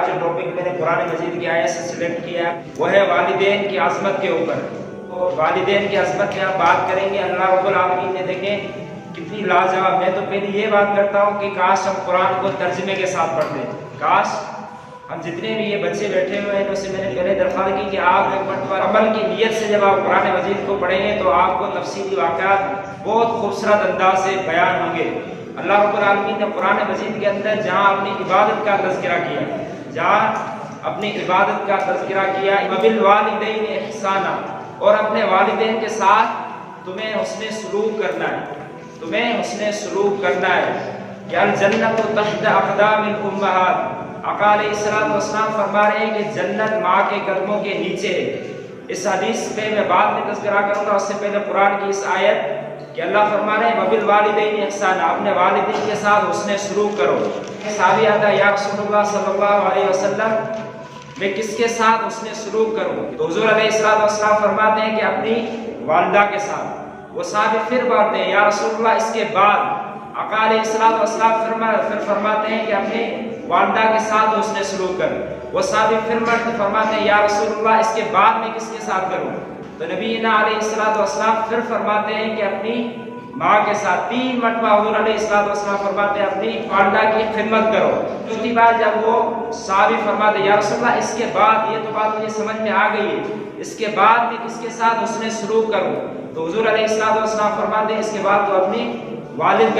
آج جو ٹاپک میں نے قرآن مجید کی آیت سے سلیکٹ کیا وہ ہے والدین کی عظمت کے اوپر. اور والدین کی عظمت میں آپ بات کریں گے. اللہ رب العالمین نے دیکھیں کتنی لاجواب. میں تو پہلے یہ بات کرتا ہوں کہ کاش ہم قرآن کو ترجمے کے ساتھ پڑھتے. کاش ہم جتنے بھی یہ بچے بیٹھے ہوئے ہیں ان سے میں نے پہلے درخواست کی کہ آپ ایک مرتبہ عمل کی نیت سے جب آپ قرآن مجید کو پڑھیں گے تو آپ کو تفصیلی واقعات بہت خوبصورت انداز سے بیان ہوں گے. اللہ رب العالمین نے قرآن مجید کے اندر جہاں اپنی عبادت کا تذکرہ کیا، جہاں اپنی عبادت کا تذکرہ کیا، وبالوالدین احسانا، اور اپنے والدین کے ساتھ تمہیں حسن سلوک کرنا ہے، تمہیں حسن سلوک کرنا ہے. کہ الجنت تحت اقدام الامہات، آقا علیہ السلام فرما رہے ہیں کہ جنت ماں کے قدموں کے نیچے ہے. اس حدیث پہ میں بعد میں تذکرہ کروں گا، اس سے پہلے قرآن کی اس آیت کہ اللہ فرما رہے ہیں وبالوالدین احسانا، اپنے والدین کے ساتھ حسن سلوک کرو. صحابی آتا یا رسول اللہ صلی اللہ علیہ وسلم میں کس کے ساتھ حسن سلوک کروں؟ تو حضور علیہ السلام فرماتے ہیں کہ اپنی والدہ کے ساتھ. وہ صحابی پھر بولتے ہیں یا رسول اللہ اس کے بعد؟ آقا علیہ السلام پھر فرماتے ہیں کہ اپنی والدہ کے ساتھ حسن سلوک کر. وہ صحابی پھر فرماتے ہیں یا رسول اللہ اس کے بعد میں کس کے ساتھ کروں؟ تو نبینا علیہ السلام پھر فرماتے ہیں کہ اپنی ماں کے ساتھ. 3 مرتبہ حضور علیہ السلام فرماتے ہیں اپنی والدہ کی خدمت کرو. چوتھی بار جب وہ صحابی فرماتے ہیں یا رسول اللہ اس کے بعد، یہ تو بات مجھے سمجھ میں آ گئی ہے، اس کے بعد میں کس کے ساتھ حسن سلوک کروں؟ تو حضور علیہ السلام فرماتے ہیں اس کے بعد تو اپنی والد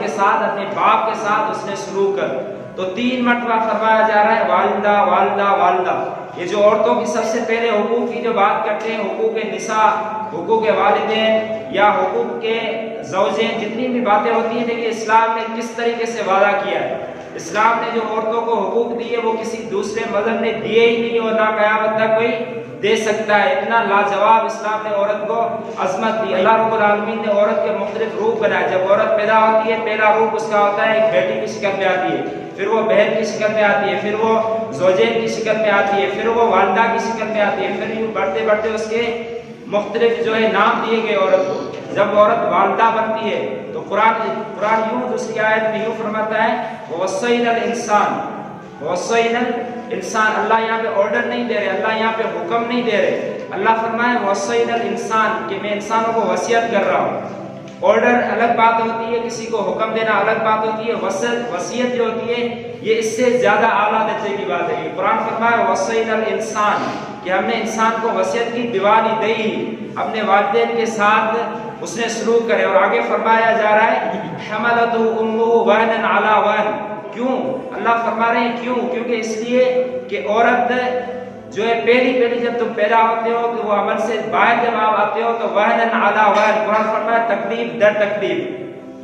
کے ساتھ، اپنے باپ کے ساتھ حسن سلوک کر. تو 3 مرتبہ فرمایا جا رہا ہے والدہ والدہ والدہ. یہ جو عورتوں کی سب سے پہلے حقوق کی جو بات کرتے ہیں، حقوق نساء، حقوق والدین یا حقوق کے زوجین، جتنی بھی باتیں ہوتی ہیں دیکھیے اسلام نے کس طریقے سے وعدہ کیا ہے. اسلام نے جو عورتوں کو حقوق دیے وہ کسی دوسرے مذہب نے دیے ہی نہیں اور نہ قیامت تک کوئی دے سکتا ہے. اتنا لاجواب اسلام نے عورت کو عظمت دی. اللہ رب العالمین نے عورت کے مختلف روپ بنائے. جب عورت پیدا ہوتی ہے پہلا روپ اس کا ہوتا ہے ایک بیٹی کی شکل میں آتی ہے، پھر وہ بہن کی شکل میں آتی ہے، پھر وہ زوجین کی شکل میں آتی ہے، پھر وہ والدہ کی شکل میں آتی ہے، پھر یوں بڑھتے بڑھتے اس کے مختلف جو ہے نام دیے گئے عورت کو. جب عورت والدہ بنتی ہے تو قرآن یوں دوسری آیت میں یوں فرماتا ہے وَوَصَّيْنَا الْإِنسَانَ، وَوَصَّيْنَا الْإِنسَانَ. اللہ یہاں پہ آرڈر نہیں دے رہے، اللہ یہاں پہ حکم نہیں دے رہے. اللہ فرمائے وَوَصَّيْنَا الْإِنسَانَ کہ میں انسانوں کو وصیت کر رہا ہوں. آرڈر الگ بات ہوتی ہے، کسی کو حکم دینا الگ بات ہوتی ہے. وصیت جو ہوتی ہے یہ اس سے زیادہ اعلیٰ درجے کی بات ہے. قرآن فرمایا وَوَصَّيْنَا الْإِنسَانَ کہ ہم نے انسان کو وصیت کی دیوانی دی، اپنے والدین کے ساتھ اس نے سلوک کرے. اور آگے فرمایا جا رہا ہے حملتہ امہ وہنا علی وہن. کیوں؟ اللہ فرما رہے ہیں کیوں؟ کیونکہ اس لیے کہ عورت جو ہے پہلی جب تم پیدا ہوتے ہو تو وہ عمل سے باہر جب آپ آتے ہو تو وہنا علی وہن. قرآن فرمایا تکلیف در تکلیف،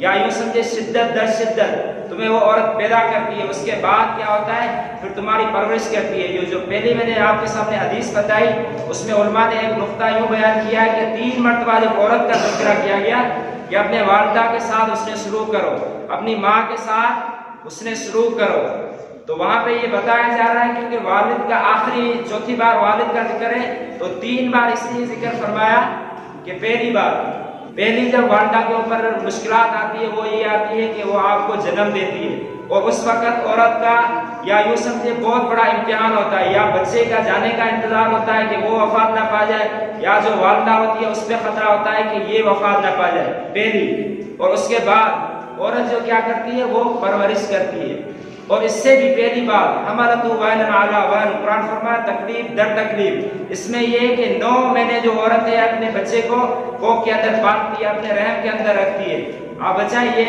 یا یوں سمجھے شدت در شدت. تمہیں وہ عورت پیدا کرتی ہے، اس کے بعد کیا ہوتا ہے پھر تمہاری پرورش کرتی ہے. یہ جو پہلی میں نے آپ کے سامنے حدیث بتائی اس میں علماء نے ایک نقطہ یوں بیان کیا ہے کہ 3 مرتبہ جب عورت کا تذکرہ کیا گیا کہ اپنے والدہ کے ساتھ حسن سلوک کرو، اپنی ماں کے ساتھ حسن سلوک کرو، تو وہاں پہ یہ بتایا جا رہا ہے کیونکہ والد کا آخری چوتھی بار والد کا ذکر ہے تو 3 بار اس لیے ذکر فرمایا کہ پہلی جب والدہ کے اوپر مشکلات آتی ہے وہ یہ آتی ہے کہ وہ آپ کو جنم دیتی ہے، اور اس وقت عورت کا یا یوں سمجھے بہت بڑا امتحان ہوتا ہے، یا بچے کا جانے کا انتظار ہوتا ہے کہ وہ وفات نہ پا جائے، یا جو والدہ ہوتی ہے اس پہ خطرہ ہوتا ہے کہ یہ وفات نہ پا جائے پہلی. اور اس کے بعد عورت جو کیا کرتی ہے وہ پرورش کرتی ہے. اور اس سے بھی پہلی بات حملتہ وہنا علی وہن. قرآن فرمایا تکلیف در تکلیف. اس میں یہ ہے کہ 9 مہینے جو عورت ہے اپنے بچے کو کوکھ کے اندر پالتی ہے، اپنے رحم کے اندر رکھتی ہے. آپ بچہ یہ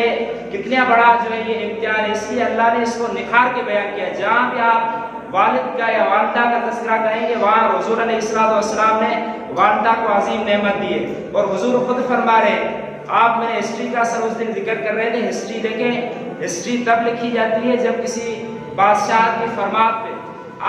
کتنا بڑا جو ہے یہ امتحان ہے. اس لیے اللہ نے اس کو نکھار کے بیان کیا. جہاں بھی آپ والد کا یا والدہ کا تذکرہ کریں گے وہاں حضور علیہ السلام نے والدہ کو عظیم نعمت دی ہے. اور حضور خود فرما رہے ہیں، آپ میں نے ہسٹری کا سر اس دن ذکر کر رہے تھے. ہسٹری دیکھیں، ہسٹری تب لکھی جاتی ہے جب کسی بادشاہ کی فرمات پہ.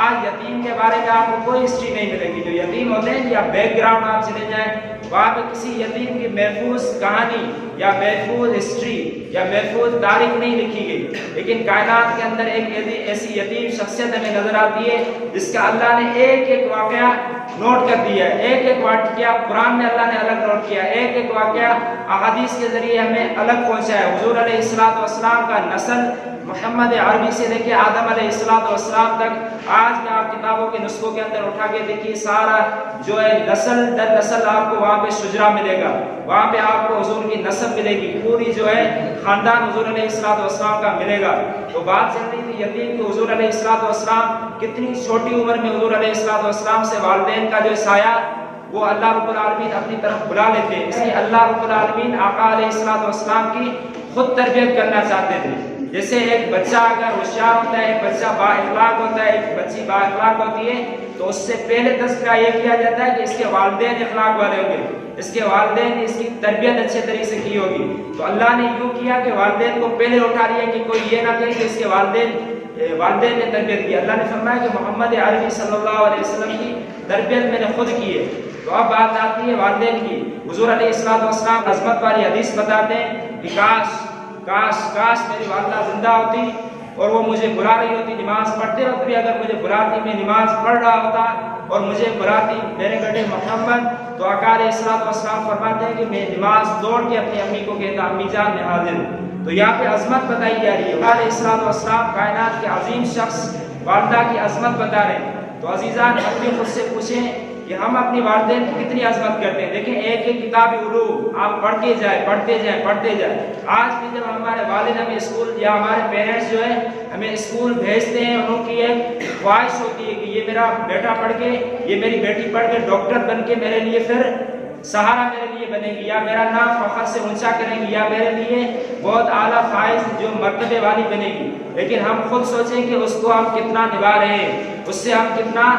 آج یتیم کے بارے میں آپ کو کوئی ہسٹری نہیں ملے گی. جو یتیم ہوتے ہیں یا بیک گراؤنڈ آپ چلے جائیں وہاں پہ کسی یتیم کی محفوظ کہانی یا محفوظ ہسٹری یا محفوظ تاریخ نہیں لکھی گئی. لیکن کائنات کے اندر ایک ایسی یتیم شخصیت ہمیں نظر آتی ہے جس کا اللہ نے ایک واقعہ نوٹ کر دیا ہے. ایک واقعہ قرآن میں اللہ نے الگ نوٹ کیا، ایک واقعہ احادیث کے ذریعے ہمیں الگ پہنچا ہے. حضور علیہ السلام کا نسل محمد عربی سے لے کے آدم علیہ السلام تک، آج میں آپ کتابوں کے نسخوں کے اندر اٹھا کے دیکھیے، سارا جو ہے نسل در نسل آپ کو وہاں پہ شجرا ملے گا، وہاں پہ آپ کو حضور کی نسب ملے گی، پوری جو ہے خاندان حضور علیہ السلام کا ملے گا۔ تو بات چل رہی تھی یتیم کہ حضور علیہ السلام کتنی چھوٹی عمر میں حضور علیہ السلام سے والدین کا جو سایہ وہ اللہ رب العالمین اپنی طرف بلا لیتے ہیں، اس لیے اللہ رب العالمین آقا علیہ السلام کی خود تربیت کرنا چاہتے تھے۔ جیسے ایک بچہ اگر ہوشیار ہوتا ہے، ایک بچہ با اخلاق ہوتا ہے، ایک بچی با اخلاق ہوتی ہے، تو اس سے پہلے تذکرہ یہ کیا جاتا ہے کہ اس کے والدین اخلاق والے ہوں گے، اس کے والدین نے اس کی تربیت اچھے طریقے سے کی ہوگی۔ تو اللہ نے یوں کیا کہ والدین کو پہلے اٹھا لیا کہ کوئی یہ نہ کہے کہ اس کے والدین نے تربیت کی۔ اللہ نے فرمایا کہ محمد عربی صلی اللہ علیہ وسلم کی تربیت میں نے خود کی ہے۔ تو اب بات آتی ہے والدین کی۔ حضور علیہ السلام عظمت والی حدیث بتاتے ہیں کہ کاش میری والدہ زندہ ہوتی اور وہ مجھے بلا رہی ہوتی، نماز پڑھتے وقت بھی اگر مجھے بلاتی، میں نماز پڑھ رہا ہوتا اور مجھے بلاتی میرے بیٹے محمد، تو آقا علیہ السلام فرماتے ہیں کہ میں نماز توڑ کے اپنی امی کو کہتا امی جان میں حاضر ہوں۔ تو یہاں پہ عظمت بتائی جا رہی ہے، آقا علیہ السلام کائنات کے عظیم شخص والدہ کی عظمت بتا رہے ہیں۔ تو عزیزان اپنی خود سے پوچھیں کہ ہم اپنی والدین کی کتنی عظمت کرتے ہیں۔ دیکھیں ایک ایک کتاب علوم آپ پڑھتے جائیں۔ آج بھی جب ہمارے والد ہمیں اسکول یا ہمارے پیرنٹس جو ہے ہمیں اسکول بھیجتے ہیں، ان کی ایک خواہش ہوتی ہے کہ یہ میرا بیٹا پڑھ کے، یہ میری بیٹی پڑھ کے ڈاکٹر بن کے میرے لیے پھر سہارا میرے لیے بنے گی، یا میرا نام فخر سے اونچا کریں گی، یا میرے لیے بہت اعلیٰ فائز جو مرتبے والی بنے گی۔ لیکن ہم خود سوچیں کہ اس کو ہم کتنا نبھا رہے ہیں، اس سے ہم کتنا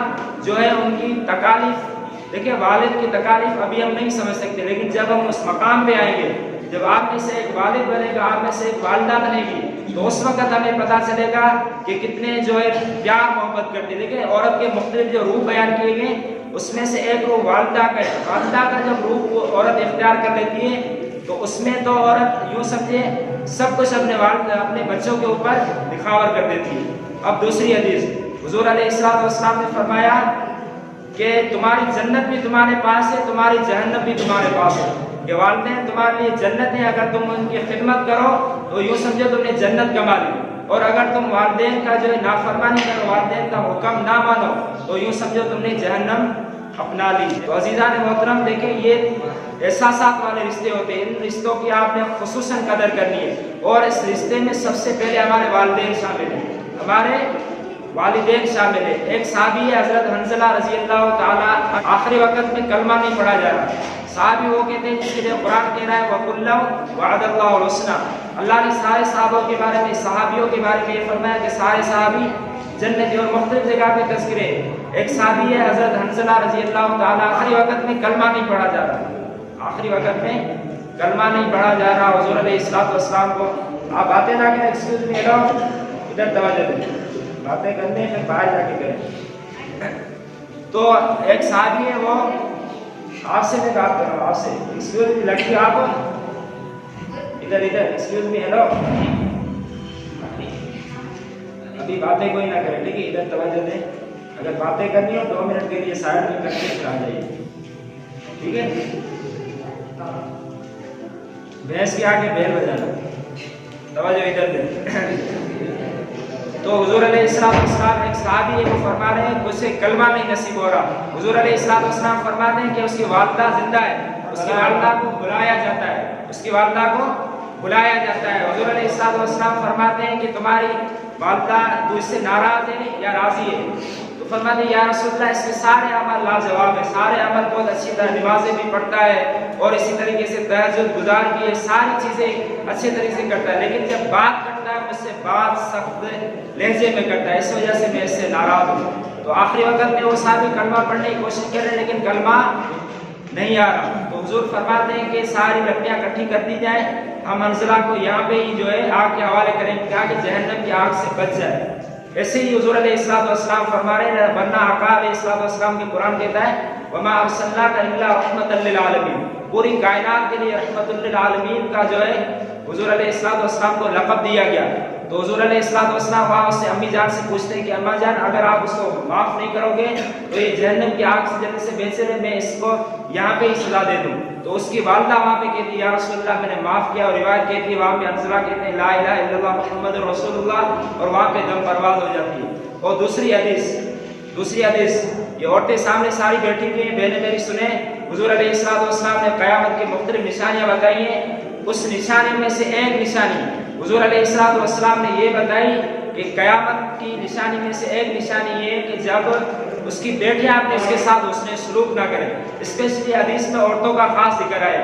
جو ہے ان کی تکالیف، دیکھیں والد کی تکالیف ابھی ہم نہیں سمجھ سکتے، لیکن جب ہم اس مقام پہ آئیں گے، جب آپ میں سے ایک والد بنے گا، آپ میں سے ایک والدہ بنے گی، تو اس وقت ہمیں پتہ چلے گا کہ کتنے جو ہے پیار محبت کرتے۔ دیکھیں عورت کے مختلف جو روح بیان کیے گئے، اس میں سے ایک روح والدہ کا ہے۔ والدہ کا جب روح وہ عورت اختیار کر لیتی ہے تو اس میں تو عورت یوں سمجھے سب کچھ اپنے بچوں کے اوپر نکھاور کر دیتی ہے۔ اب دوسری حدیث، حضور علیہ السلام نے فرمایا کہ تمہاری جنت بھی تمہارے پاس ہے، تمہاری جہنم بھی تمہارے پاس ہے، کہ والدین تمہارے لیے جنت ہے، اگر تم ان کی خدمت کرو تو یوں سمجھو تم نے جنت کما لی، اور اگر تم والدین کا جو ہے نافرمانی کرو، والدین کا حکم نہ مانو، تو یوں سمجھو تم نے جہنم اپنا لی۔ تو عزیزان محترم دیکھیں یہ احساسات والے رشتے ہوتے ہیں، ان رشتوں کی آپ نے خصوصاً قدر کرنی ہے، اور اس رشتے میں سب سے پہلے ہمارے والدین شامل ہیں، ہمارے والدین شامل ہے۔ ایک صحابی ہے حضرت حنظلہ رضی اللہ تعالیٰ، آخری وقت میں کلمہ نہیں پڑھا جا رہا، صحابی وہ کہتے ہیں جس کے لیے قرآن کہہ رہا ہے وَكُلًّا وَعَدَ اللَّهُ الْحُسْنَىٰ، اللہ نے سارے صحابوں کے بارے میں، صحابیوں کے بارے میں یہ فرمایا کہ سارے صحابی جنتی، اور مختلف جگہ پہ تذکرے۔ ایک صحابی ہے حضرت حنظلہ رضی اللہ تعالیٰ، آخری وقت میں کلمہ نہیں پڑھا جا رہا، آخری وقت میں کلمہ نہیں پڑھا جا رہا، حضور علیہ السلام کو آپ باتیں نہ کریں، ایکسکیوز می، ہیلو، ادھر توجہ دیں، باتیں کرنے پھر باہر جا کے کریں۔ تو ایک صحابی ہے، وہ آپ سے میں بات کر رہا ہوں، آپ سے، ایکسکیوز می، لڑکی آپ ہو، ادھر ایکسکیوز می، ہیلو، ابھی باتیں کوئی نہ کریں، ٹھیک ہے، ادھر توجہ دیں، اگر باتیں کرنی ہو 2 منٹ کے لیے سائڈ میں کر کے پھر آ جائیے، ٹھیک ہے، بھینس کے آگے بیل بجانا، توجہ ادھر دیں۔ تو حضور علیہ السلام ایک صحابی ہے، وہ فرما رہے ہیں کہ اسے کلمہ نہیں نصیب ہو رہا، حضور علیہ السلام فرماتے ہیں کہ اس کی والدہ زندہ ہے، اس کی والدہ کو بلایا جاتا ہے، اس کی والدہ کو بلایا جاتا ہے۔ حضور علیہ السلام فرماتے ہیں کہ تمہاری والدہ تو اس سے ناراض ہے یا راضی ہے؟ تو فرماتے ہیں یا رسول اللہ اس کے سارے عمل لاجواب ہے، سارے عمل بہت اچھی طرح، نمازیں بھی پڑھتا ہے اور اسی طریقے سے تہجد گزار بھی ہے، ساری چیزیں اچھے طریقے سے کرتا ہے، لیکن جب بات کرتا ہے مجھ سے بات سخت لہجے میں کرتا ہے، اس وجہ سے میں اس سے ناراض ہوں۔ تو آخری وقت میں وہ صحابی کلمہ پڑھنے کی کوشش کر رہے ہیں لیکن کلمہ نہیں آ رہا، تو حضور فرماتے ہیں کہ ساری لکڑیاں اکٹھی کر دی جائیں، ہم حنظلہ کو یہاں پہ ہی جو ہے آگ کے حوالے کریں گے تاکہ جہنم کی آگ سے بچ جائے۔ ایسے ہی حضور علیہ السلام فرما رہے ہیں، ورنہ آقا علیہ السلام کے قرآن کہتا ہے وَمَا أَرْسَلْنَاكَ إِلَّا رَحْمَةً لِّلْعَالَمِينَ، پوری کائنات کے لیے رحمت للعالمین کا جو ہے حضور علیہ السلام کو لقب دیا گیا، تو حضور علیہ السلام وہاں اس سے امی جان سے پوچھتے ہیں کہ اماں جان اگر آپ اس کو معاف نہیں کرو گے تو یہ جہنم کی آگ سے جلنے سے بہتر ہے میں اس کو یہاں پہ ہی سزا دے دوں۔ تو اس کی والدہ وہاں پہ کہتی یا رسول اللہ میں نے معاف کیا، اور روایت کہتی ہے وہاں پہ انزلہ کہتے ہیں لا الہ الا اللہ محمد رسول اللہ، اور وہاں پہ دم پرواز ہو جاتی ہے۔ اور دوسری حدیث یہ عورتیں سامنے ساری بیٹھی ہوئی ہیں، بہنیں میری سنیں، حضور علیہ السلام نے قیامت کی مختلف نشانیاں بتائی ہیں، اس نشانی میں سے ایک نشانی حضور علیہ السلام نے یہ بتائی کہ قیامت کی نشانی میں سے ایک نشانی یہ کہ جب اس کی بیٹیاں اپنے اس کے ساتھ اس نے سلوک نہ کریں، اسپیشلی حدیث میں عورتوں کا خاص ذکر آیا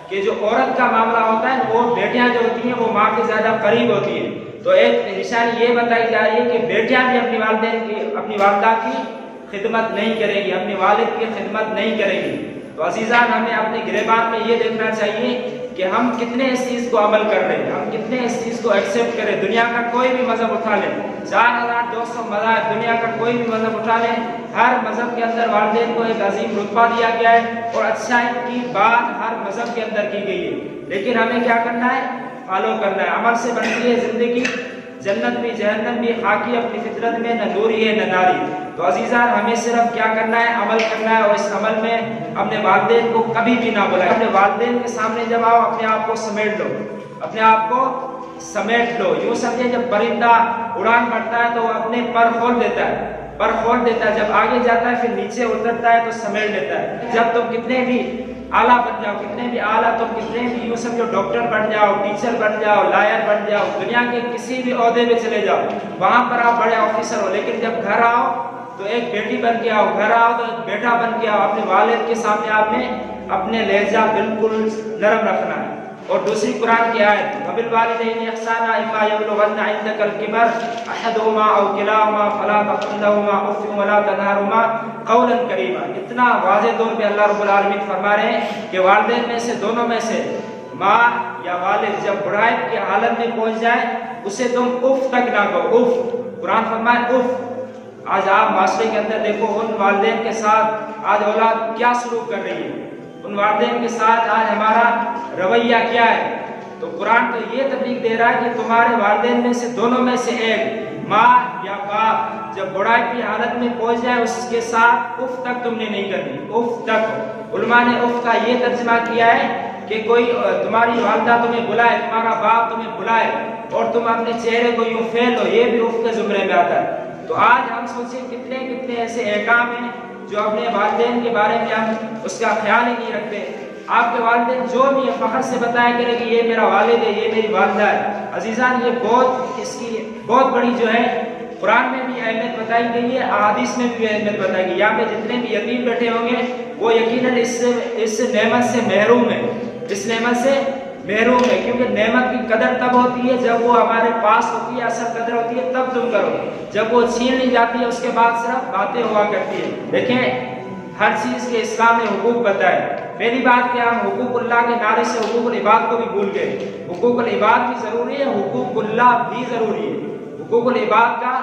کہ جو عورت کا معاملہ ہوتا ہے وہ بیٹیاں جو ہوتی ہیں وہ ماں کے زیادہ قریب ہوتی ہیں، تو ایک نشانی یہ بتائی جا رہی ہے کہ بیٹیاں بھی اپنی والدہ کی خدمت نہیں کریں گی، اپنے والد کی خدمت نہیں کریں گی۔ تو عزیزان ہمیں اپنے گریبان میں یہ دیکھنا چاہیے کہ ہم کتنے اس چیز کو عمل کر رہے ہیں، ہم کتنے اس چیز کو ایکسیپٹ کریں۔ دنیا کا کوئی بھی مذہب اٹھا لیں، 4200 مذاہب، دنیا کا کوئی بھی مذہب اٹھا لیں، ہر مذہب کے اندر والدین کو ایک عظیم رتبہ دیا گیا ہے اور اچھائی کی بات ہر مذہب کے اندر کی گئی ہے، لیکن ہمیں کیا کرنا ہے؟ فالو کرنا ہے۔ عمل سے بنتی ہے زندگی، جنت بھی جہنم بھی، خاکی اپنی فطرت میں نہ نوری ہے نہ ناری۔ تو عزیزان ہمیں صرف کیا کرنا ہے؟ عمل کرنا ہے، اور اس عمل میں اپنے والدین کو کبھی بھی نہ بلائیں۔ اپنے والدین کے سامنے جب آؤ اپنے آپ کو سمیٹ لو، اپنے آپ کو سمیٹ لو۔ یوں سمجھے جب پرندہ اڑان بھرتا ہے تو وہ اپنے پر کھول دیتا ہے، جب آگے جاتا ہے پھر نیچے اترتا ہے تو سمیٹ لیتا ہے۔ جب تم کتنے بھی اعلیٰ بن جاؤ، کتنے بھی اعلیٰ، تم کتنے بھی یوں سمجھو ڈاکٹر بن جاؤ، ٹیچر بن جاؤ، لائر بن جاؤ، دنیا کے کسی بھی عہدے پہ چلے جاؤ، وہاں پر آپ بڑے آفیسر ہو، لیکن جب گھر آؤ تو ایک بیٹی بن کے آؤ، گھر آؤ تو ایک بیٹا بن کے آؤ۔ اپنے والد کے سامنے آپ نے اپنے لہجہ بالکل نرم رکھنا ہے۔ اور دوسری قرآن کی آیت وَبِالْوَالِدَيْنِ إِحْسَانًا إِمَّا يَبْلُغَنَّ عِندَكَ الْكِبَرَ أَحَدُهُمَا أَوْ كِلَاهُمَا فَلَا تَقُل لَّهُمَا أُفٍّ وَلَا تَنْهَرْهُمَا قَوْلًا كَرِيمًا۔ اتنا واضح طور پہ اللہ رب العالمین فرما رہے ہیں کہ والدین میں سے دونوں میں سے ماں یا والد جب بڑھائی کی حالت میں پہنچ جائے اسے تم اف تک نہ کہو، اف۔ قرآن فرمائے اف۔ آج آپ معاشرے کے اندر دیکھو ان والدین کے ساتھ آج اولاد کیا سلوک کر رہی ہے، ان والدین کے ساتھ آج ہمارا رویہ کیا ہے۔ تو قرآن تو یہ تبلیغ دے رہا ہے کہ تمہارے والدین میں سے دونوں میں سے ایک ماں یا باپ جب بڑھائی کی حالت میں پہنچ جائے اس کے ساتھ اف تک تم نے نہیں کرنی، اف تک۔ علماء نے اف کا یہ ترجمہ کیا ہے کہ کوئی تمہاری والدہ تمہیں بلائے، تمہارا باپ تمہیں بلائے اور تم اپنے چہرے کو یوں پھیل لو، یہ بھی اف کے زمرے میں آتا ہے۔ تو آج ہم سوچیں کتنے ایسے احکام ہیں جو اپنے والدین کے بارے میں ہم اس کا خیال ہی نہیں رکھتے۔ آپ کے والدین جو بھی فخر سے بتایا کرے کہ یہ میرا والد ہے، یہ میری والدہ ہے۔ عزیزان یہ اس کی بہت بڑی جو ہے قرآن میں بھی اہمیت بتائی گئی ہے، احادیث میں بھی اہمیت بتائی گئی۔ یہاں پہ جتنے بھی یتیم بیٹھے ہوں گے وہ یقیناً اس نعمت سے محروم ہے، اس نعمت سے محروم ہے، کیونکہ نعمت کی قدر تب ہوتی ہے جب وہ ہمارے پاس ہوتی ہے، اصل قدر ہوتی ہے تب تم کرو، جب وہ چھین لی جاتی ہے اس کے بعد صرف باتیں ہوا کرتی ہے۔ دیکھیں ہر چیز کے اسلام نے حقوق بتائے۔ پہلی بات کہ ہم حقوق اللہ کے نعرے سے حقوق العباد کو بھی بھول گئے۔ حقوق العباد بھی ضروری ہے، حقوق اللہ بھی ضروری ہے۔ حقوق العباد کا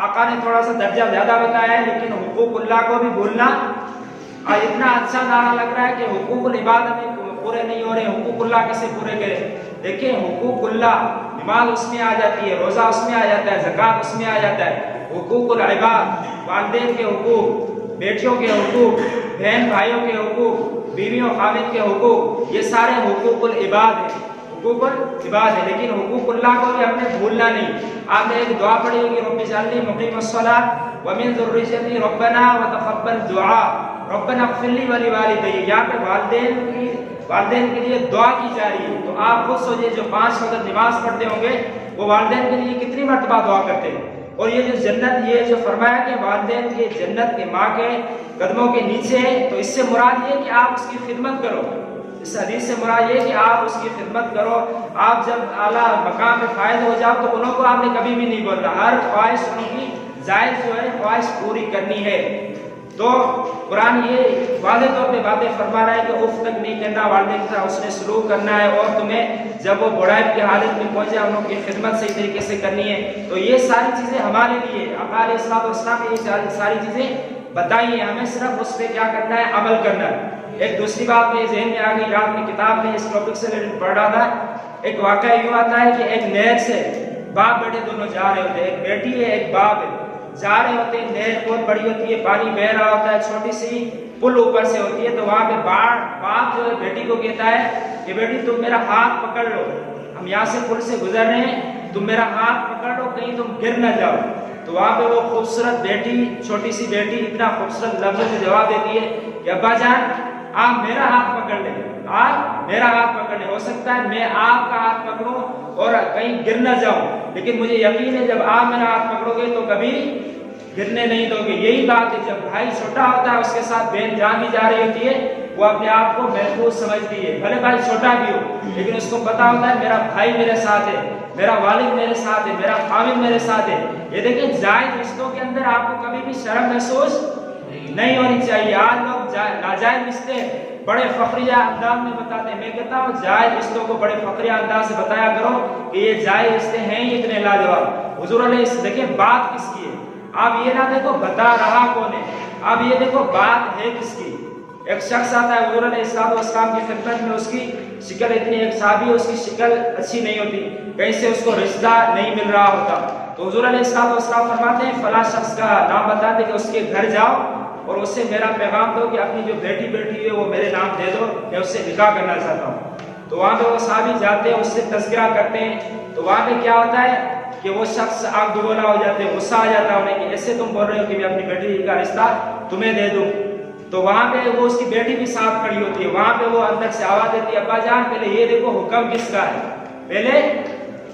آقا نے تھوڑا سا درجہ زیادہ بتایا ہے، لیکن حقوق اللہ کو بھی بھولنا اتنا اچھا نعرہ لگ رہا ہے کہ حقوق العباد ہمیں پورے نہیں ہو رہے، حقوق اللہ کیسے پورے کریں؟ دیکھیں حقوق اللہ، نماز اس میں آ جاتی ہے، روزہ اس میں آ جاتا ہے، زکوٰۃ اس میں آ جاتا ہے۔ حقوق العباد، والدین کے حقوق، بیٹیوں کے حقوق، بہن بھائیوں کے حقوق، بیویوں خاوند کے حقوق، یہ سارے حقوق العباد ہیں، حقوق العباد ہے۔ لیکن حقوق اللہ کو بھی ہم نے بھولنا نہیں۔ آپ نے ایک دعا پڑھی ہوگی رب اجعلنی مقیم الصلاۃ ومن ذریتی ربنا وتقبل دعا ربنا اغفر لی ولوالدی۔ یہاں پہ والدین کے لیے دعا کی جا رہی ہے۔ تو آپ خود سوچیں جو 5 وقت نماز پڑھتے ہوں گے وہ والدین کے لیے کتنی مرتبہ دعا کرتے ہیں۔ اور یہ جو جنت، یہ جو فرمایا کہ والدین کے جنت کے ماں کے قدموں کے نیچے ہے، تو اس سے مراد یہ کہ آپ اس کی خدمت کرو۔ اس حدیث سے مراد یہ کہ آپ اس کی خدمت کرو۔ آپ جب اعلیٰ مقام میں فائد ہو جاؤ تو انہوں کو آپ نے کبھی بھی نہیں بولنا، ہر خواہش ان کی جائز جو ہے خواہش پوری کرنی ہے۔ تو قرآن یہ واضح طور پہ باتیں فرما رہا ہے کہ اف تک نہیں کرنا، والدین کے ساتھ اس نے سلوک کرنا ہے، اور تمہیں جب وہ بڑھائی کی حالت میں پہنچے ان کی خدمت صحیح طریقے سے کرنی ہے۔ تو یہ ساری چیزیں ہمارے لیے آقا علیہ السلام نے یہ ساری چیزیں بتائی ہیں، ہمیں صرف اس پہ کیا کرنا ہے؟ عمل کرنا ہے۔ ایک دوسری بات میرے ذہن میں آ گئی، رات میں کتاب میں اس ٹاپک سے ریلیٹڈ پڑھ رہا تھا، ایک واقعہ یوں آتا ہے کہ ایک نہر سے باپ بیٹے دونوں جا رہے ہوتے ہیں، ایک بیٹی ہے ایک باپ ہے، جا رہے ہوتے ہیں، نہر بہت بڑی ہوتی ہے، پانی بہ رہا ہوتا ہے، چھوٹی سی پل اوپر سے ہوتی ہے، تو وہاں پہ باپ جو ہے بیٹی کو کہتا ہے کہ بیٹی تم میرا ہاتھ پکڑ لو، ہم یہاں سے پل سے گزر رہے ہیں، تم میرا ہاتھ پکڑ لو کہیں تم گر نہ جاؤ۔ تو وہاں پہ وہ خوبصورت بیٹی، چھوٹی سی بیٹی اتنا خوبصورت لفظ میں جواب دیتی ہے کہ ابا جان آپ میرا ہاتھ پکڑ لیں، آپ میرا ہاتھ پکڑ لیں، ہو سکتا ہے میں آپ کا ہاتھ پکڑوں اور کہیں گر نہ جاؤں، لیکن مجھے یقین ہے جب آپ میرا ہاتھ پکڑو گے تو کبھی گرنے نہیں دو گے۔ یہی بات ہے، جب بھائی چھوٹا ہوتا ہے اس کے ساتھ بہن جان بھی جا رہی ہوتی ہے، وہ اپنے آپ کو محفوظ سمجھتی ہے، بھلے بھائی چھوٹا بھی ہو، لیکن اس کو پتا ہوتا ہے میرا بھائی میرے ساتھ ہے، میرا والد میرے ساتھ ہے، میرا خاوند میرے ساتھ ہے۔ یہ دیکھیں جائز رشتوں کے اندر آپ کو کبھی بھی شرم محسوس نہیں ہونی چاہیے۔ آج لوگ ناجائز رشتے بڑے فخریہ انداز میں بتاتے ہیں، میں کہتا ہوں جائز رشتوں کو بڑے فخریہ انداز سے بتایا کرو کہ یہ جائز رشتے ہیں ہی اتنے لاجواب۔ حضور علیہ دیکھیں بات کس کی ہے، آپ یہ نہ دیکھو بتا رہا کون ہے، آپ یہ دیکھو بات ہے کس کی۔ ایک شخص آتا ہے حضور علیہ السلام کی خدمت میں، اس کی شکل اتنی، ایک صحابی اس کی شکل اچھی نہیں ہوتی، کہیں سے اس کو رشتہ نہیں مل رہا ہوتا، تو حضور علیہ السلام فرماتے ہیں فلاں شخص کا نام بتا دے کہ اس کے گھر جاؤ اور اس سے میرا پیغام دو کہ اپنی جو بیٹی ہے وہ میرے نام دے دو، میں اس سے نکاح کرنا چاہتا ہوں۔ تو وہاں پہ وہ صحابی جاتے ہیں، اس سے تذکرہ کرتے ہیں، تو وہاں پہ کیا ہوتا ہے کہ وہ شخص آگ بگولا ہو جاتے ہیں، غصہ آ جاتا ہے انہیں کہ ایسے تم بول رہے ہو کہ میں اپنی بیٹی کا رشتہ تمہیں دے دوں۔ تو وہاں پہ وہ اس کی بیٹی بھی ساتھ کھڑی ہوتی ہے، وہاں پہ وہ اندر سے آواز دیتی ہے ابا جان پہلے یہ دیکھو حکم کس کا ہے، پہلے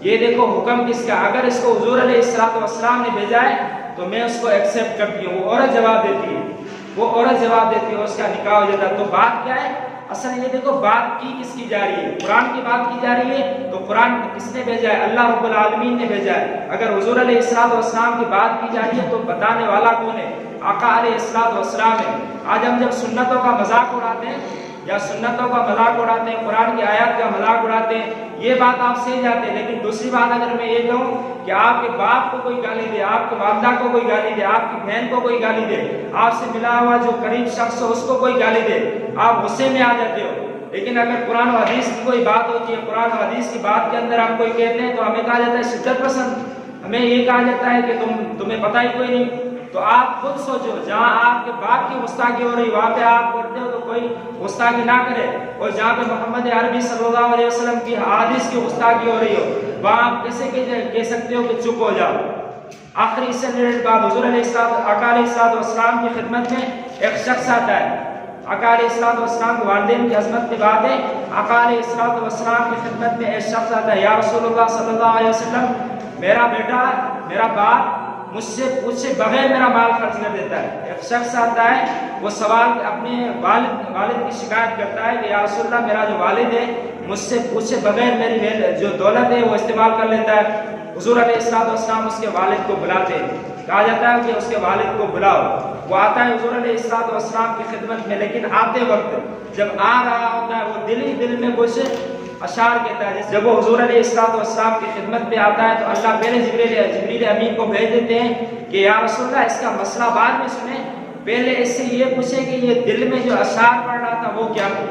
یہ دیکھو حکم کس کا، اگر اس کو حضور علیہ السلام نے بھیجا ہے تو میں اس کو ایکسیپٹ کرتی ہوں۔ وہ عورت جواب دیتی ہے، اس کا نکاح ہو جاتا ہے۔ تو بات کیا ہے اصل، یہ دیکھو بات کی کس کی جا رہی ہے، قرآن کی بات کی جا رہی ہے، تو قرآن کس نے بھیجا ہے؟ اللہ رب العالمین نے بھیجا ہے۔ اگر حضور علیہ السلام کی بات کی جا رہی ہے تو بتانے والا کون ہے؟ آقا علیہ السلام ہے۔ آج ہم جب سنتوں کا مذاق اڑاتے ہیں یا سنتوں کا مذاق اڑاتے ہیں، قرآن کی آیات کا مذاق اڑاتے ہیں، یہ بات آپ سمجھ جاتے ہیں، لیکن دوسری بات اگر میں یہ کہوں کہ آپ کے باپ کو کوئی گالی دے، آپ کے والدہ کو کوئی گالی دے، آپ کی بہن کو کوئی گالی دے، آپ سے ملا ہوا جو قریب شخص ہو اس کو کوئی گالی دے، آپ غصے میں آ جاتے ہو۔ لیکن اگر قرآن و حدیث کی کوئی بات ہوتی ہے، قرآن و حدیث کی بات کے اندر ہم کوئی کہتے ہیں تو ہمیں کہا جاتا ہے شدت پسند، ہمیں یہ کہا جاتا ہے کہ تمہیں پتہ ہی کوئی نہیں۔ تو آپ خود سوچو، جہاں آپ کے باپ کی گستاخی ہو رہی وہاں پہ آپ کرتے ہو تو کوئی گستاخی نہ کرے، اور جہاں پہ محمد عربی صلی اللہ علیہ وسلم کی حدیث کی گستاخی ہو رہی ہو وہاں آپ کیسے کہہ سکتے ہو کہ چپ ہو جاؤ؟ آخری اس سے ریلیٹڈ بات، حضور آقا علیہ السلام کی خدمت میں ایک شخص آتا ہے، آقا علیہ السلام کے والدین کی عظمت کی بات ہے، آقا علیہ السلام کی خدمت میں ایک شخص آتا ہے، یا رسول اللہ صلی اللہ علیہ وسلم میرا بیٹا، میرا باپ مجھ سے پوچھے بغیر میرا مال خرچ کر دیتا ہے۔ ایک شخص آتا ہے، وہ سوال اپنے والد کی شکایت کرتا ہے کہ یا رسول اللہ میرا جو والد ہے مجھ سے پوچھے بغیر میری جو دولت ہے وہ استعمال کر لیتا ہے۔ حضور علیہ السلام اس کے والد کو بلاتے ہیں، کہا جاتا ہے کہ اس کے والد کو بلاؤ، وہ آتا ہے حضور علیہ السلام کی خدمت میں، لیکن آتے وقت جب آ رہا ہوتا ہے وہ دل میں کچھ اشعار کہتا ہے۔ جب وہ حضور علیہ السلام کی خدمت میں آتا ہے تو اللہ پہلے جبریل امین کو بھیج دیتے ہیں کہ یا رسول اللہ اس کا مسئلہ بعد میں سنیں، پہلے اس سے یہ پوچھیں کہ یہ دل میں جو اشعار پڑھ رہا تھا وہ کیا تھا۔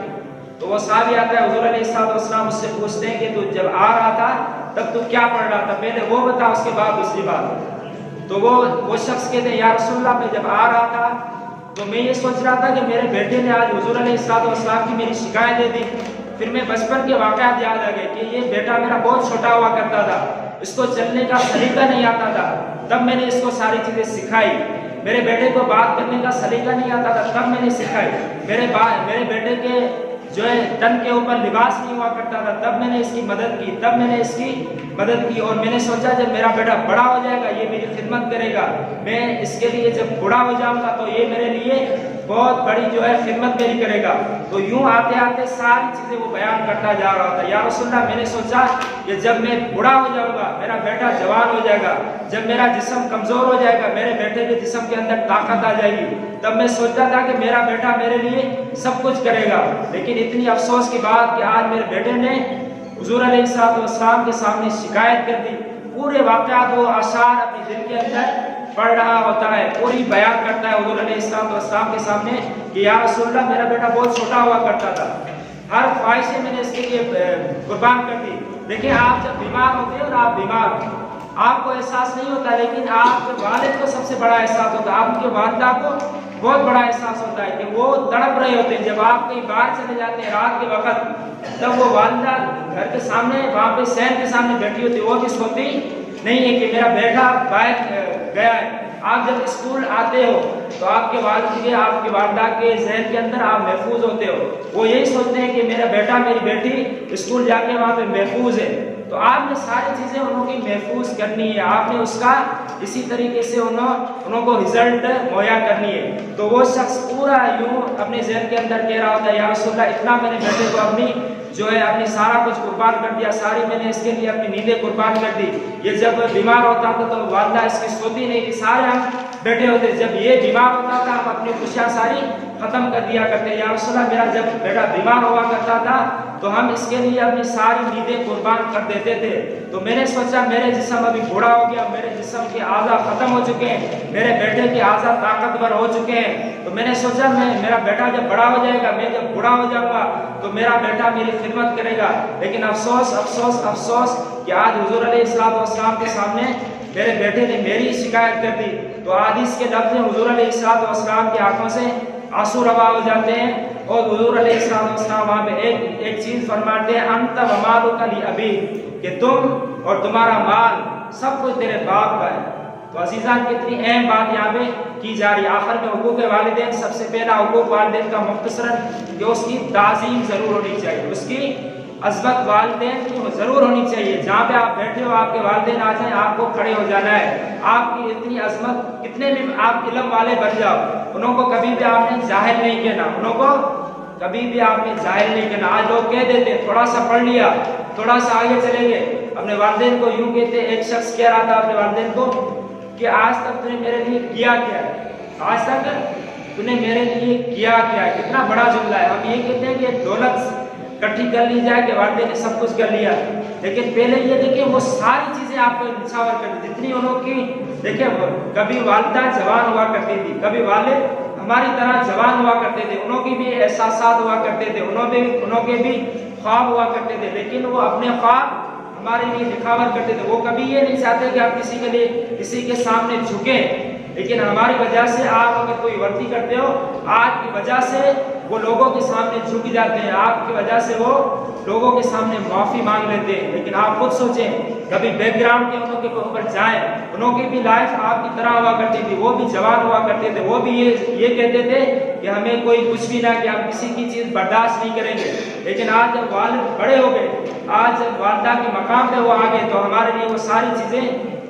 تو وہ صحابی آتا ہے، حضور علیہ السلام اس سے پوچھتے ہیں کہ تو جب آ رہا تھا تب تو کیا پڑھ رہا تھا، پہلے وہ بتا اس کے بعد دوسری بات۔ تو وہ شخص کہتے ہیں یا رسول اللہ میں جب آ رہا تھا تو میں یہ سوچ رہا تھا کہ میرے بیٹے نے آج حضور علیہ السلام کی میری شکایت دے دی، پھر میں بچپن کے واقعات یاد آ گئے کہ یہ بیٹا میرا بہت چھوٹا ہوا کرتا تھا، اس کو چلنے کا سلیقہ نہیں آتا تھا، تب میں نے اس کو ساری چیزیں سکھائی۔ میرے بیٹے کو بات کرنے کا سلیقہ نہیں آتا تھا، تب میں نے سکھائی۔ میرے بیٹے کے جو ہے تن کے اوپر لباس نہیں ہوا کرتا تھا، تب میں نے اس کی مدد کی، اور میں نے سوچا جب میرا بیٹا بڑا ہو جائے گا یہ میری خدمت کرے گا، میں اس کے لیے جب بڑا ہو جاؤں گا تو یہ میرے لیے بہت بڑی جو ہے خدمت میری کرے گا۔ تو یوں آتے آتے ساری چیزیں وہ بیان کرتا جا رہا تھا۔ یا رسول اللہ میں نے سوچا کہ جب میں بڑا ہو جاؤں گا، میرا بیٹا جوان ہو جائے گا، جب میرا جسم کمزور ہو جائے گا، میرے بیٹے کے جسم کے اندر طاقت آ جائے گی، تب میں سوچتا تھا کہ میرا بیٹا میرے لیے سب کچھ کرے گا۔ لیکن اتنی افسوس کی بات کہ آج میرے بیٹے نے حضور علیہ السلام کے سامنے شکایت کر دی، پورے واقعات وہ اشعار اپنے دل کے اندر پڑھ رہا ہوتا ہے، پوری بیان کرتا ہے حضور علیہ السلام کے سامنے کہ یا رسول اللہ میرا بیٹا بہت چھوٹا ہوا کرتا تھا، ہر خواہشیں میں نے اس کے لیے قربان کر دی، دیکھیں آپ جب بیمار ہوتے ہیں اور آپ بیمار ہیں آپ کو احساس نہیں ہوتا، لیکن آپ کے والد کو سب سے بڑا احساس ہوتا ہے، آپ کی والدہ کو بہت بڑا احساس ہوتا ہے کہ وہ تڑپ رہے ہوتے ہیں۔ جب آپ کہیں باہر چلے جاتے ہیں رات کے وقت، تب وہ والدہ گھر کے سامنے وہاں پہ صحن کے سامنے بیٹھی ہوتی ہے، وہ بھی سوتی نہیں ہے کہ میرا بیٹا باہر گیا ہے۔ آپ جب اسکول آتے ہو تو آپ کے والد کے آپ کی والدہ کے ذہن کے اندر آپ محفوظ ہوتے ہو، وہ یہی سوچتے ہیں کہ میرا بیٹا میری بیٹی اسکول جا کے وہاں پہ محفوظ ہے۔ تو آپ نے ساری چیزیں انہوں کی محفوظ کرنی ہے، آپ نے اس کا اسی طریقے سے انہوں کو رزلٹ مہیا کرنی ہے۔ تو وہ شخص پورا یوں اپنے ذہن کے اندر کہہ رہا ہوتا ہے، یا رسول اللہ اتنا میں نے بیٹے کو اپنی سارا کچھ قربان کر دیا، ساری میں نے اس کے لیے اپنی نیندیں قربان کر دی۔ یہ جب بیمار ہوتا تھا تو والدہ اس کی سوتی نہیں تھی، سارے ہم بیٹھے ہوتے، جب یہ بیمار ہوتا تھا ہم اپنی خوشیاں ساری ختم کر دیا کرتے۔ یا رسول اللہ میرا جب بیٹا بیمار ہوا کرتا تھا تو ہم اس کے لیے اپنی ساری نیندیں قربان کر دیتے تھے۔ تو میں نے سوچا میرے جسم ابھی بوڑھا ہو گیا، میرے جسم کے اعضاء ختم ہو چکے ہیں، میرے بیٹے کے اعضاء طاقتور ہو چکے ہیں، تو میں نے سوچا میرا بیٹا جب بڑا ہو جائے گا، میں جب بوڑھا ہو جاؤں گا تو میرا بیٹا میری خدمت کرے گا۔ لیکن افسوس افسوس افسوس کہ آج حضور علیہ السلام کے سامنے میرے بیٹے نے میری شکایت کر دی۔ تو حدیث کے لفظ ہیں حضور علیہ السلام کی آنکھوں سے آنسو روا ہو جاتے ہیں، اور حضور علیہ السلام وہاں پہ ایک چیز فرماتے ہیں، انت ومالک لابیک، کہ تم اور تمہارا مال سب کچھ تیرے باپ کا ہے۔ تو عزیزان کتنی اہم بات یہاں پہ کی جا رہی ہے۔ آخر میں حقوق والدین، سب سے پہلا حقوق والدین کا مختصراً کہ اس کی تعظیم ضرور ہونی چاہیے، اس کی عظمت والدین کی ضرور ہونی چاہیے۔ جہاں پہ آپ بیٹھے ہو آپ کے والدین آ جائیں، آپ کو کھڑے ہو جانا ہے۔ آپ کی اتنی عظمت، کتنے بھی آپ علم والے بن جاؤ، انہوں کو کبھی بھی آپ نے جاہل نہیں کہنا، انہوں کو کبھی بھی آپ نے جاہل نہیں کہنا۔ آج لوگ کہہ دیتے تھوڑا سا پڑھ لیا، تھوڑا سا آگے چلیں گے، اپنے والدین کو یوں کہتے۔ ایک شخص کہہ رہا تھا اپنے والدین کو کہ آج تک تم نے میرے لیے کیا کیا ہے، آج تک تم نے میرے لیے کیا کیا ہے۔ کتنا بڑا جملہ ہے۔ ہم یہ کہتے ہیں کہ دولت اکٹھی کر لی جائے کہ والدین نے سب کچھ کر لیا، لیکن پہلے یہ دیکھیں وہ ساری چیزیں آپ کو نچھاور کر دی جتنی انہوں کی۔ دیکھیں کبھی والدہ جوان ہوا کرتی تھی، کبھی والد ہماری طرح جوان ہوا کرتے تھے، انہوں کی بھی احساسات ہوا کرتے تھے، انہوں کے بھی خواب ہوا کرتے تھے، لیکن وہ اپنے خواب ہمارے لیے نچھاور کرتے تھے۔ وہ کبھی یہ نہیں چاہتے کہ آپ کسی کے سامنے جھکیں، لیکن ہماری وجہ سے آپ اگر کوئی غلطی کرتے ہو، آپ کی وجہ سے وہ لوگوں کے سامنے جھک جاتے ہیں، آپ کی وجہ سے وہ لوگوں کے سامنے معافی مانگ لیتے ہیں۔ لیکن آپ خود سوچیں، کبھی بیک گراؤنڈ کے انہوں کے اوپر جائیں، انہوں کی بھی لائف آپ کی طرح ہوا کرتی تھی، وہ بھی جوان ہوا کرتے تھے، وہ بھی یہ کہتے تھے کہ ہمیں کوئی کچھ بھی نہ کہ ہم کسی کی چیز برداشت نہیں کریں گے۔ لیکن آج جب والد بڑے ہو گئے، آج جب والدہ کے مقام پہ وہ آ گئے، تو ہمارے لیے وہ ساری چیزیں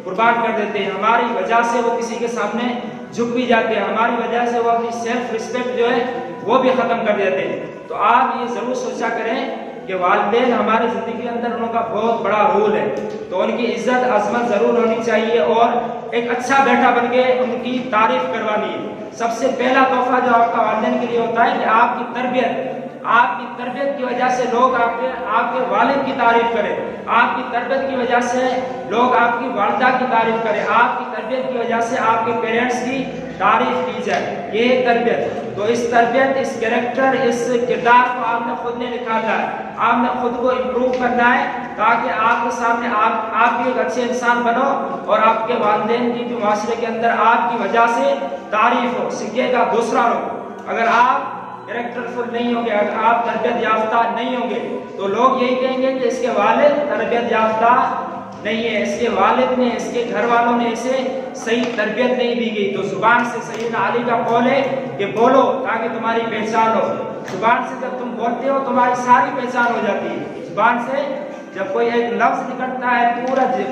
قربان کر دیتے ہیں۔ ہماری وجہ سے وہ کسی کے سامنے جھک بھی جاتے ہیں، ہماری وجہ سے وہ اپنی سیلف رسپیکٹ جو ہے وہ بھی ختم کر دیتے ہیں۔ تو آپ یہ ضرور سوچا کریں کہ والدین ہماری زندگی کے اندر انہوں کا بہت بڑا رول ہے، تو ان کی عزت عظمت ضرور ہونی چاہیے، اور ایک اچھا بیٹا بن کے ان کی تعریف کروانی ہے۔ سب سے پہلا تحفہ جو آپ کا والدین کے لیے ہوتا ہے کہ آپ کی تربیت کی وجہ سے لوگ آپ کے والد کی تعریف کریں، آپ کی تربیت کی وجہ سے لوگ آپ کی والدہ کی تعریف کریں، آپ کی تربیت کی وجہ سے آپ کے پیرنٹس کی تعریف کی جائے۔ یہ ہے تربیت۔ تو اس تربیت، اس کریکٹر، اس کردار کو آپ نے خود نے نکالنا ہے، آپ نے خود کو امپروو کرنا ہے، تاکہ آپ کے سامنے آپ بھی ایک اچھے انسان بنو، اور آپ کے والدین کی بھی معاشرے کے اندر آپ کی وجہ سے تعریف ہو، سکے گا دوسرا لوگ۔ اگر آپ کریکٹر فل نہیں ہوں گے، اگر آپ تربیت یافتہ نہیں ہوں گے، تو لوگ یہی کہیں گے کہ اس کے والد تربیت یافتہ نہیں ہے، اس کے والد نے، اس کے گھر والوں نے اسے صحیح تربیت نہیں دی گئی۔ تو زبان سے سیدنا علی کا قول ہے کہ بولو تاکہ تمہاری پہچان ہو۔ زبان سے جب تم بولتے ہو تمہاری ساری پہچان ہو جاتی ہے۔ زبان سے جب کوئی ایک لفظ نکلتا ہے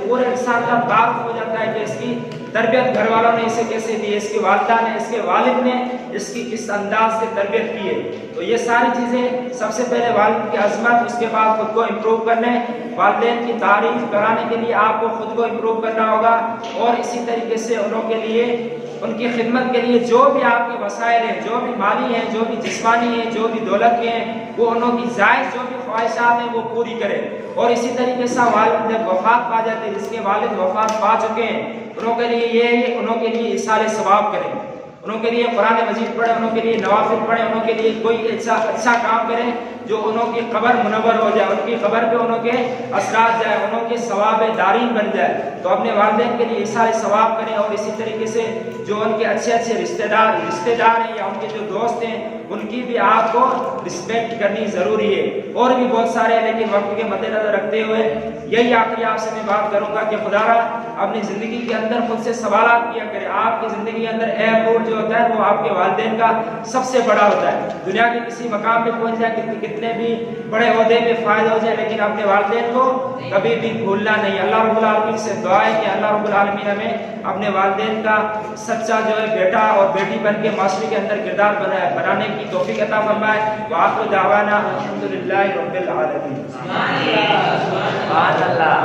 پورے انسان کا تعارف ہو جاتا ہے کہ اس کی تربیت گھر والوں نے اسے کیسے دی، اس کی والدہ نے، اس کے والد نے اس کی کس انداز سے تربیت کی ہے۔ تو یہ ساری چیزیں سب سے پہلے والد کی عظمت، اس کے بعد خود کو امپروو کرنے، والدین کی تعریف کرانے کے لیے آپ کو خود کو امپروو کرنا ہوگا، اور اسی طریقے سے انہوں کے لیے، ان کی خدمت کے لیے جو بھی آپ کے وسائل ہیں، جو بھی مالی ہیں، جو بھی جسمانی ہیں، جو بھی دولت کے ہیں، وہ انہوں کی جائز جو بھی خواہشات ہیں وہ پوری کریں۔ اور اسی طریقے سے والد جب وفات پا جاتے ہیں، جس کے والد وفات پا چکے ہیں، انہوں کے لیے یہ ہے، انہوں کے لیے ایصال ثواب کریں۔ انہوں کے لیے قرآن مجید پڑھیں، انہوں کے لیے نوافل پڑھیں، انہوں کے لیے کوئی اچھا کام کریں جو انہوں کی قبر منور ہو جائے، ان کی قبر پہ انہوں کے اثرات جائے، انہوں کے ثواب دارین بن جائے. تو اپنے والدین کے لیے سارے ثواب کریں. اور اسی طریقے سے جو ان کے اچھے رشتہ دار ہیں یا ان کے جو دوست ہیں ان کی بھی آپ کو رسپیکٹ کرنی ضروری ہے. اور بھی بہت سارے ہیں لیکن وقت کے مد نظر رکھتے ہوئے یہی آخری آپ سے میں بات کروں گا کہ خدا را اپنی زندگی کے اندر خود سے سوالات کیا کرے. آپ کی زندگی کے اندر ایئرپورٹ جو ہوتا ہے وہ آپ کے والدین کا سب سے بڑا ہوتا ہے. دنیا کے کسی مقام پہ پہنچ جائے، کتنے بھی بڑے عہدے میں فائد ہو جائے، لیکن اپنے والدین کو کبھی بھی بھولنا نہیں. اللہ رب العالمین سے دعا ہے کہ اللہ رب العالمین ہمیں اپنے والدین کا سچا جو ہے بیٹا اور بیٹی بن کے معاشرے کے اندر کردار بنانے کی توفیق عطا فرمائے. وآخر دعوانا الحمدللہ رب العالمین. سبحان اللہ.